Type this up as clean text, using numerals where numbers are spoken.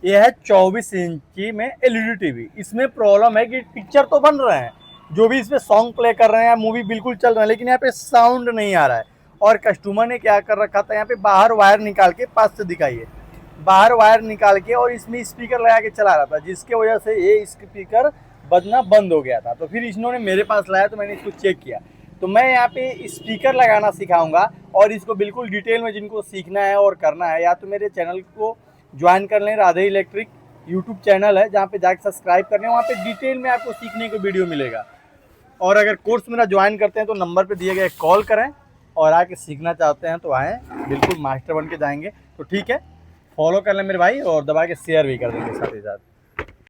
ये है 24 इंची में एलईडी टीवी। इसमें प्रॉब्लम है कि पिक्चर तो बन रहे हैं, जो भी इसमें सॉन्ग प्ले कर रहे हैं, मूवी बिल्कुल चल रहा है, लेकिन यहाँ पे साउंड नहीं आ रहा है। और कस्टमर ने क्या कर रखा था, यहाँ पे बाहर वायर निकाल के, पास से दिखाइए, बाहर वायर निकाल के और इसमें स्पीकर लगा के चला रहा था, जिसके वजह से ये स्पीकर बजना बंद हो गया था। तो फिर इन्होंने मेरे पास लाया, तो मैंने इसको चेक किया। तो मैं यहाँ पे स्पीकर लगाना सिखाऊंगा, और इसको बिल्कुल डिटेल में जिनको सीखना है और करना है, या तो मेरे चैनल को ज्वाइन कर लें, राधे इलेक्ट्रिक यूट्यूब चैनल है, जहाँ पे जाके सब्सक्राइब कर लें, वहाँ पे डिटेल में आपको सीखने को वीडियो मिलेगा। और अगर कोर्स मेरा ज्वाइन करते हैं तो नंबर पे दिए गए कॉल करें, और आके सीखना चाहते हैं तो आएँ, बिल्कुल मास्टर बन के जाएंगे। तो ठीक है, फॉलो कर लें मेरे भाई, और दबा के शेयर भी कर देंगे साथ ही साथ।